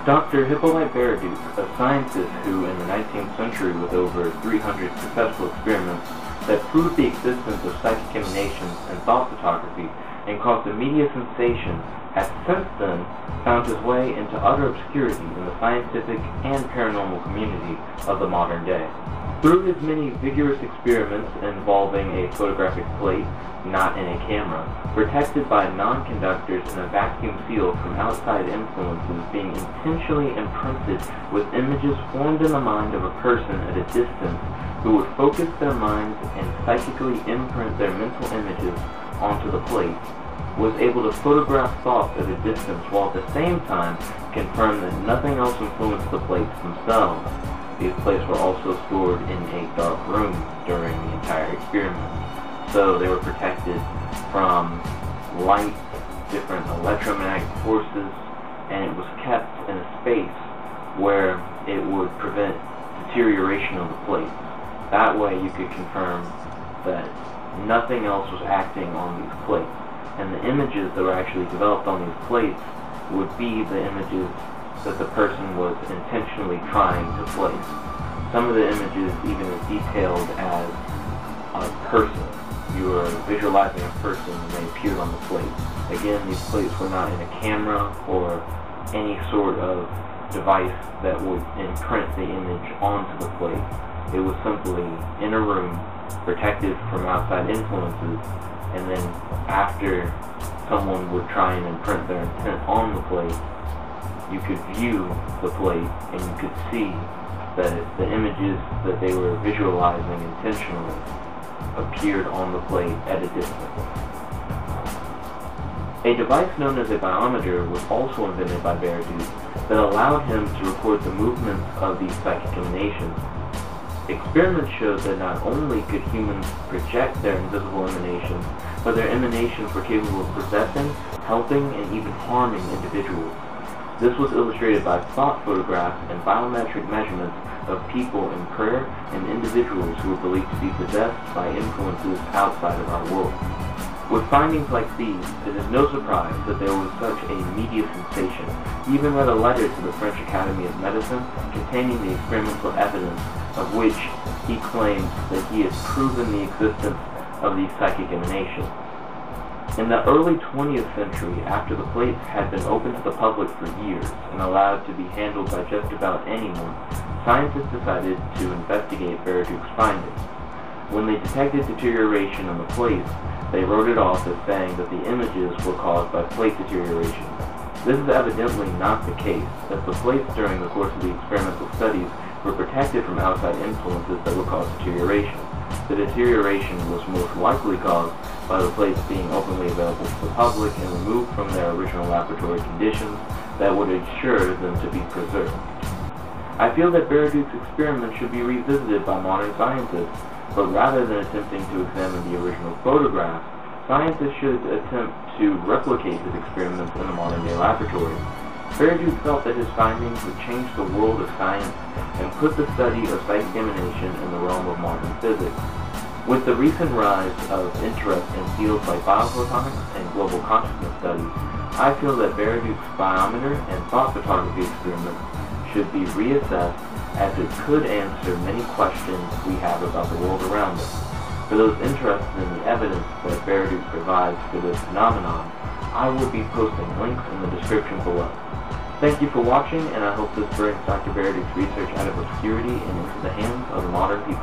Dr. Baraduc, a scientist who in the 19th century with over 300 successful experiments that proved the existence of psychic emanations and thought photography and caused a media sensation, has since then found his way into utter obscurity in the scientific and paranormal community of the modern day. Through his many vigorous experiments involving a photographic plate, not in a camera, protected by non-conductors in a vacuum seal from outside influences being intentionally imprinted with images formed in the mind of a person at a distance who would focus their minds and psychically imprint their mental images onto the plate, was able to photograph thoughts at a distance while at the same time confirm that nothing else influenced the plates themselves. These plates were also stored in a dark room during the entire experiment, so they were protected from light, different electromagnetic forces, and it was kept in a space where it would prevent deterioration of the plates. That way you could confirm that nothing else was acting on these plates, and the images that were actually developed on these plates would be the images that the person was intentionally trying to place. Some of the images even as detailed as a person. You were visualizing a person when they appeared on the plate. Again, these plates were not in a camera or any sort of device that would imprint the image onto the plate. It was simply in a room, protected from outside influences, and then after someone would try and imprint their intent on the plate, you could view the plate and you could see that the images that they were visualizing intentionally appeared on the plate at a distance. A device known as a biometer was also invented by Baraduc that allowed him to record the movements of these psychic emanations. Experiments showed that not only could humans project their invisible emanations, but their emanations were capable of possessing, helping, and even harming individuals. This was illustrated by thought photographs and biometric measurements of people in prayer and individuals who were believed to be possessed by influences outside of our world. With findings like these, it is no surprise that there was such a media sensation. He even read a letter to the French Academy of Medicine containing the experimental evidence of which he claims that he has proven the existence of these psychic emanations. In the early 20th century, after the plates had been open to the public for years and allowed to be handled by just about anyone, scientists decided to investigate Baraduc's findings. When they detected deterioration on the plates, they wrote it off as saying that the images were caused by plate deterioration. This is evidently not the case, as the plates during the course of the experimental studies were protected from outside influences that would cause deterioration. The deterioration was most likely caused by the plates being openly available to the public and removed from their original laboratory conditions that would ensure them to be preserved. I feel that Baraduc's experiment should be revisited by modern scientists, but rather than attempting to examine the original photographs, scientists should attempt to replicate his experiments in a modern-day laboratory. Baraduc felt that his findings would change the world of science and put the study of psychic emanation in the realm of modern physics. With the recent rise of interest in fields like biophotonics and global consciousness studies, I feel that Baraduc's biometer and thought photography experiments should be reassessed, as it could answer many questions we have about the world around us. For those interested in the evidence that Baraduc provides for this phenomenon, I will be posting links in the description below. Thank you for watching, and I hope this brings Dr. Baraduc's research out of obscurity and into the hands of modern people.